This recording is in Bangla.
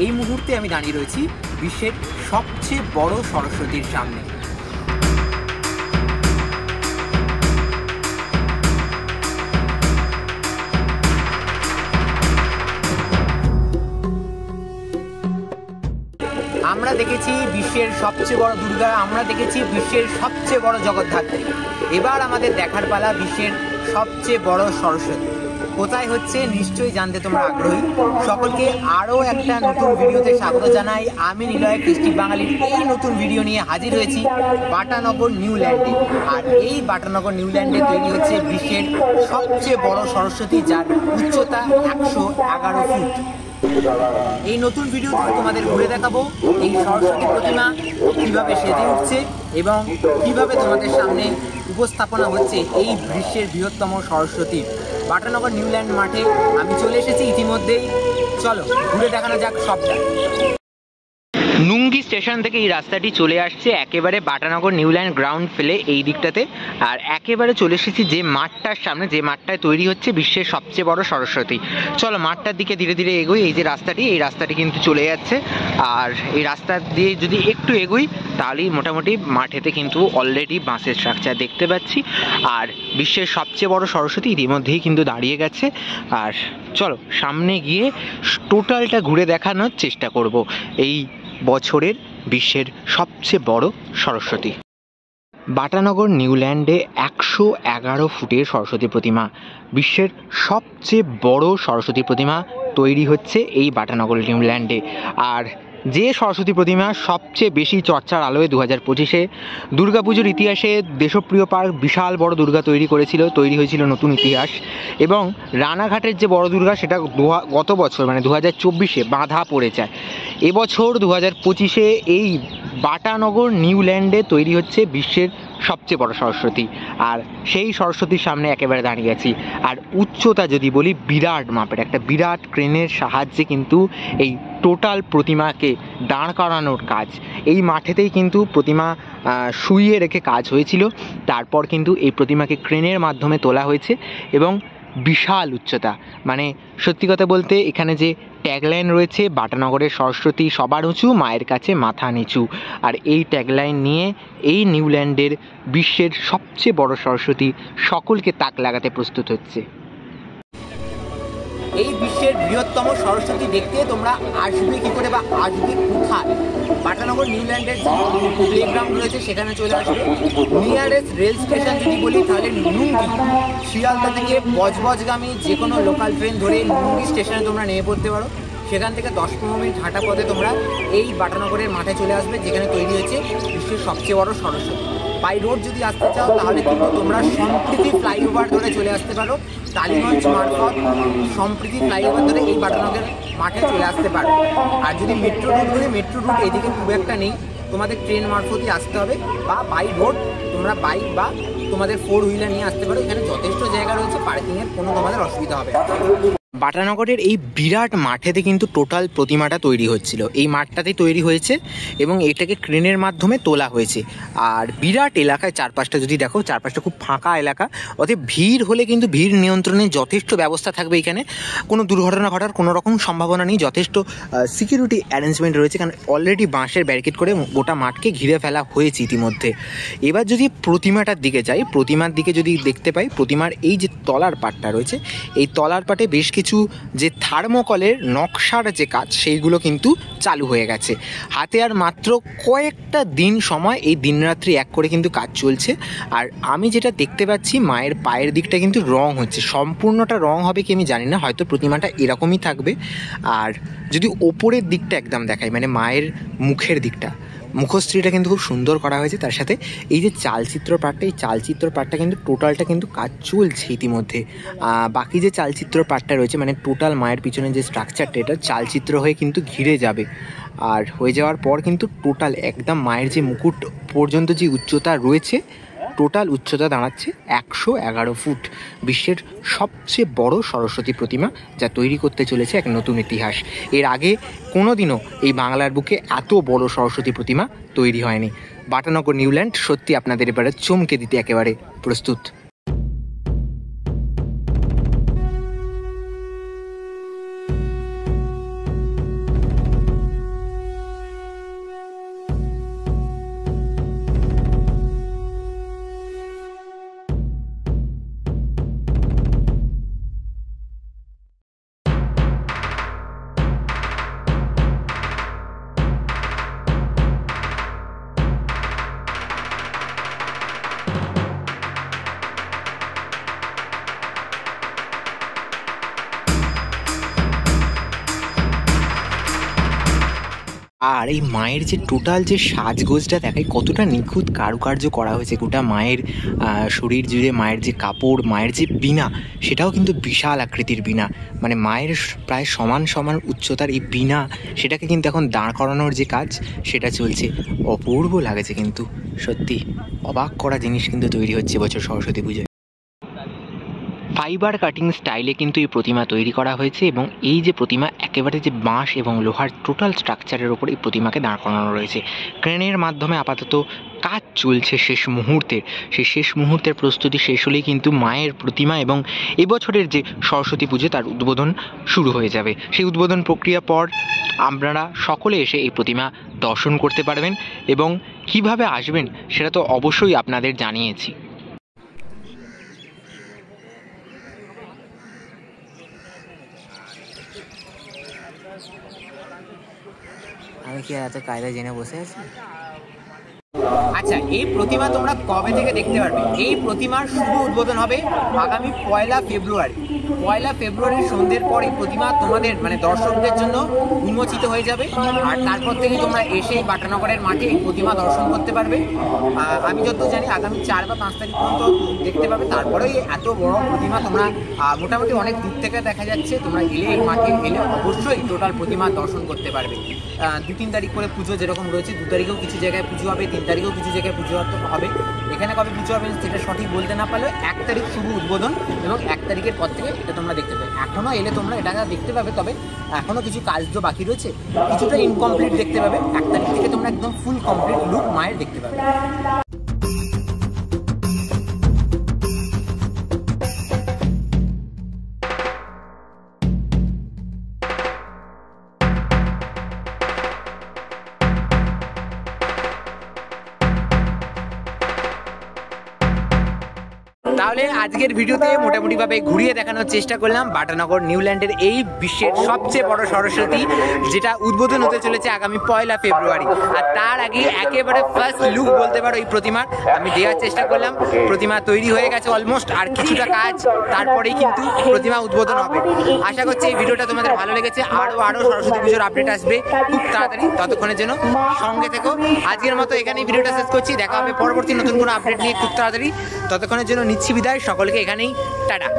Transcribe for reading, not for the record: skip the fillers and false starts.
এই মুহূর্তে আমি দাঁড়িয়ে রয়েছি বিশ্বের সবচেয়ে বড় সরস্বতীর সামনে। আমরা দেখেছি বিশ্বের সবচেয়ে বড় দুর্গা, আমরা দেখেছি বিশ্বের সবচেয়ে বড় জগদ্ধাত্রী। এবার আমাদের দেখার পালা বিশ্বের সবচেয়ে বড় সরস্বতী। কোথায় হচ্ছে নিশ্চয়ই জানতে তোমরা আগ্রহী। সকলকে আরও একটা নতুন ভিডিওতে স্বাগত জানাই। আমি নিলয় ফেস্টিভ বাঙালির এই নতুন ভিডিও নিয়ে হাজির হয়েছি বাটানগর নিউল্যান্ডে। আর এই বাটানগর নিউল্যান্ডে তৈরি হচ্ছে বিশ্বের সবচেয়ে বড় সরস্বতী, যার উচ্চতা 111 ফুট। এই নতুন ভিডিওতে তোমাদের ঘুরে দেখাবো এই সরস্বতী প্রতিমা কিভাবে সেজে উঠছে এবং কিভাবে তোমাদের সামনে উপস্থাপনা হচ্ছে এই বিশ্বের বৃহত্তম সরস্বতী। বাটানগর নিউল্যান্ড মাঠে আমি চলে এসেছি ইতিমধ্যেই। চলো ঘুরে দেখানো যাক সবটা। নুঙ্গি স্টেশন থেকে এই রাস্তাটি চলে আসছে একেবারে বাটানগর নিউল্যান্ড গ্রাউন্ড ফ্লোরে এই দিকটাতে। আর একেবারে চলে এসেছি যে মাঠটার সামনে, যে মাঠটায় তৈরি হচ্ছে বিশ্বের সবচেয়ে বড় সরস্বতী। চলো মাঠটার দিকে ধীরে ধীরে এগোই। এই যে রাস্তাটি, এই রাস্তাটি কিন্তু চলে যাচ্ছে। আর এই রাস্তা দিয়ে যদি একটু এগোই তাহলেই মোটামুটি মাঠেতে কিন্তু অলরেডি বাঁশের স্ট্রাকচার দেখতে পাচ্ছি। আর বিশ্বের সবচেয়ে বড় সরস্বতী ইতিমধ্যেই কিন্তু দাঁড়িয়ে গেছে। আর চলো সামনে গিয়ে টোটালটা ঘুরে দেখানোর চেষ্টা করব এই বছরের বিশ্বের সবচেয়ে বড় সরস্বতী। বাটানগর নিউল্যান্ডে 111 ফুটের সরস্বতী প্রতিমা, বিশ্বের সবচেয়ে বড় সরস্বতী প্রতিমা তৈরি হচ্ছে এই বাটানগর নিউল্যান্ডে। আর যে সরস্বতী প্রতিমা সবচেয়ে বেশি চর্চার আলোয় 2025-এ দুর্গাপুজোর ইতিহাসে দেশপ্রিয় পার্ক বিশাল বড় দুর্গা তৈরি করেছিল, তৈরি হয়েছিল নতুন ইতিহাস। এবং রানাঘাটের যে বড় দুর্গা সেটা গত বছর মানে 2024-এ বাঁধা পড়ে যায়। এবছর 2025-এ এই বাটানগর নিউল্যান্ডে তৈরি হচ্ছে বিশ্বের সবচেয়ে বড় সরস্বতী। আর সেই সরস্বতীর সামনে একেবারে দাঁড়িয়ে আছি। আর উচ্চতা যদি বলি বিরাট মাপের, একটা বিরাট ক্রেনের সাহায্যে কিন্তু এই টোটাল প্রতিমাকে দাঁড় করানোর কাজ এই মাঠেতেই কিন্তু প্রতিমা শুইয়ে রেখে কাজ হয়েছিল। তারপর কিন্তু এই প্রতিমাকে ক্রেনের মাধ্যমে তোলা হয়েছে এবং বিশাল উচ্চতা, মানে সত্যি কথা বলতে এখানে যে ট্যাগলাইন রয়েছে বাটানগরের সরস্বতী সবার উঁচু, মায়ের কাছে মাথা নিচু। আর এই ট্যাগলাইন নিয়ে এই নিউল্যান্ডের বিশ্বের সবচেয়ে বড় সরস্বতী সকলকে তাক লাগাতে প্রস্তুত হচ্ছে। এই বিশ্বের বৃহত্তম সরস্বতী দেখতে তোমরা আসবে কি করে বা আসবে কোথায়? বাটানগর নিউল্যান্ডের যে প্লেগ্রাউন্ড রয়েছে সেখানে চলে আসবে। নিয়ারেস্ট রেল স্টেশন যদি বলি তাহলে নুঙ্গি, শিয়ালদা থেকে বজবজগামী যে কোনো লোকাল ট্রেন ধরে নুঙ্গি স্টেশনে তোমরা নেমে পড়তে পারো। সেখান থেকে 10-15 মিনিট হাঁটা পথে তোমরা এই বাটানগরের মাঠে চলে আসবে, যেখানে তৈরি হয়েছে বিশ্বের সবচেয়ে বড় সরস্বতী। বাই রোড যদি আসতে চাও তাহলে কিন্তু তোমরা সম্প্রীতি ফ্লাইওভার ধরে চলে আসতে পারো। টালিগঞ্জ মারফত সম্প্রীতি ফ্লাইওভার ধরে এই বাটানগরের মাঠে চলে আসতে পারো। আর যদি মেট্রো রুট বলি, মেট্রো রুট এদিকে খুব একটা নেই, তোমাদের ট্রেন মারফতই আসতে হবে। বা বাই রোড তোমরা বাইক বা তোমাদের 4 হুইলার নিয়ে আসতে পারো। এখানে যথেষ্ট জায়গা রয়েছে, পার্কিংয়ের কোনো তোমাদের অসুবিধা হবে না। বাটানগরের এই বিরাট মাঠেতে কিন্তু টোটাল প্রতিমাটা তৈরি হচ্ছিল, এই মাঠটাতেই তৈরি হয়েছে এবং এটাকে ক্রেনের মাধ্যমে তোলা হয়েছে। আর বিরাট এলাকায় চারপাশটা যদি দেখো, চারপাশটা খুব ফাঁকা এলাকা, অতএব ভিড় হলে কিন্তু ভিড় নিয়ন্ত্রণে যথেষ্ট ব্যবস্থা থাকবে। এখানে কোনো দুর্ঘটনা ঘটার কোনো রকম সম্ভাবনা নেই, যথেষ্ট সিকিউরিটি অ্যারেঞ্জমেন্ট রয়েছে, কারণ অলরেডি বাঁশের ব্যারিকেড করে গোটা মাঠকে ঘিরে ফেলা হয়েছে ইতিমধ্যে। এবার যদি প্রতিমাটার দিকে যাই, প্রতিমার দিকে যদি দেখতে পাই, প্রতিমার এই যে তলার পাটটা রয়েছে, এই তলার পাটে বেশ কিছু যে থার্মোকলের নকশার যে কাজ সেইগুলো কিন্তু চালু হয়ে গেছে। হাতে আর মাত্র কয়েকটা দিন সময়, এই দিনরাত্রি এক করে কিন্তু কাজ চলছে। আর আমি যেটা দেখতে পাচ্ছি মায়ের পায়ের দিকটা কিন্তু রং হচ্ছে, সম্পূর্ণটা রং হবে কি আমি জানি না, হয়তো প্রতিমাটা এরকমই থাকবে। আর যদি ওপরের দিকটা একদম দেখাই, মানে মায়ের মুখের দিকটা, মুখশ্রীটা কিন্তু খুব সুন্দর করা হয়েছে। তার সাথে এই যে চালচিত্র পাঠটা, এই চালচিত্র পাঠটা কিন্তু টোটালটা কিন্তু কাজ চলছে ইতিমধ্যে। বাকি যে চালচিত্র পাঠটা রয়েছে, মানে টোটাল মায়ের পিছনে যে স্ট্রাকচারটা, এটা চালচিত্র হয়ে কিন্তু ঘিরে যাবে। আর হয়ে যাওয়ার পর কিন্তু টোটাল একদম মায়ের যে মুকুট পর্যন্ত যে উচ্চতা রয়েছে, টোটাল উচ্চতা দাঁড়াচ্ছে 111 ফুট। বিশ্বের সবচেয়ে বড় সরস্বতী প্রতিমা, যা তৈরি করতে চলেছে এক নতুন ইতিহাস। এর আগে কোনোদিনও এই বাংলার বুকে এত বড় সরস্বতী প্রতিমা তৈরি হয়নি। বাটানগর নিউল্যান্ড সত্যি আপনাদের এবারে চমকে দিতে একেবারে প্রস্তুত। আর এই মায়ের যে টোটাল যে সাজগোজটা দেখায় কতটা নিখুঁত কারুকার্য করা হয়েছে, গোটা মায়ের শরীর জুড়ে মায়ের যে কাপড়, মায়ের যে বীণা, সেটাও কিন্তু বিশাল আকৃতির বীণা, মানে মায়ের প্রায় সমান সমান উচ্চতার এই বীণা, সেটাকে কিন্তু এখন দাঁড় করানোর যে কাজ সেটা চলছে। অপূর্ব লাগছে, কিন্তু সত্যি অবাক করা জিনিস কিন্তু তৈরি হচ্ছে বছর সরস্বতী পুজোয়। ফাইবার কাটিং স্টাইলে কিন্তু এই প্রতিমা তৈরি করা হয়েছে, এবং এই যে প্রতিমা একেবারে যে বাঁশ এবং লোহার টোটাল স্ট্রাকচারের ওপর এই প্রতিমাকে দাঁড় করানো রয়েছে। ক্রেনের মাধ্যমে আপাতত কাজ চলছে শেষ মুহূর্তের, সেই শেষ মুহূর্তের প্রস্তুতি শেষ হলেই কিন্তু মায়ের প্রতিমা এবং এবছরের যে সরস্বতী পুজো তার উদ্বোধন শুরু হয়ে যাবে। সেই উদ্বোধন প্রক্রিয়া পর আপনারা সকলে এসে এই প্রতিমা দর্শন করতে পারবেন, এবং কিভাবে আসবেন সেটা তো অবশ্যই আপনাদের জানিয়েছি। আমি কি এত কায়দা জেনে বসে আছি? আচ্ছা, এই প্রতিমা তোমরা কবে থেকে দেখতে পারবে? এই প্রতিমার শুভ উদ্বোধন হবে আগামী 1 ফেব্রুয়ারি। 1 ফেব্রুয়ারির সন্ধ্যের পর এই প্রতিমা তোমাদের মানে দর্শকদের জন্য উন্মোচিত হয়ে যাবে, আর তারপর থেকে তোমরা এসে বাটানগরের মাঠে এই প্রতিমা দর্শন করতে পারবে। আমি যত জানি আগামী 4 বা 5 তারিখ পর্যন্ত দেখতে পাবে। তারপরে এত বড় প্রতিমা তোমরা মোটামুটি অনেক দূর থেকে দেখা যাচ্ছে, তোমরা এলে এই মাঠে এলে অবশ্যই টোটাল প্রতিমা দর্শন করতে পারবে। 2-3 তারিখ করে পুজো যেরকম রয়েছে, 2 তারিখেও কিছু জায়গায় পুজো হবে, 3 তারিখেও কিছু জায়গায় পুজো হবে। এখানে কবে পুজো হবে সেটা সঠিক বলতে না পারলেও 1 তারিখ শুভ উদ্বোধন, এবং 1 তারিখের পর থেকে এটা তোমরা দেখতে পাবে। এখনও এলে তোমরা এটা দেখতে পাবে, তবে এখনও কিছু কাজ তো বাকি রয়েছে, কিছুটা ইনকমপ্লিট দেখতে পাবে। 1 তারিখ থেকে তোমরা একদম ফুল কমপ্লিট লুক মায়ের দেখতে পাবে। তাহলে আজকের ভিডিওতে মোটামুটিভাবে ঘুরিয়ে দেখানোর চেষ্টা করলাম বাটানগর নিউল্যান্ডের এই বিশ্বের সবচেয়ে বড় সরস্বতী, যেটা উদ্বোধন হতে চলেছে আগামী 1 ফেব্রুয়ারি। আর তার আগে একেবারে ফার্স্ট লুক বলতে পারো এই প্রতিমার আমি দেওয়ার চেষ্টা করলাম। প্রতিমা তৈরি হয়ে গেছে অলমোস্ট, আর কিছুটা কাজ, তারপরেই কিন্তু প্রতিমা উদ্বোধন হবে। আশা করছি এই ভিডিওটা তোমাদের ভালো লেগেছে। আরও সরস্বতী পুজোর আপডেট আসবে খুব তাড়াতাড়ি, ততক্ষণের জন্য সঙ্গে থেকো। আজকের মতো এখানেই ভিডিওটা শেষ করছি, দেখা হবে পরবর্তী নতুন কোনো আপডেট নিয়ে খুব তাড়াতাড়ি। ততক্ষণের জন্য নিচ্ছি বিদায়, সকলকে এখানেই টাটা।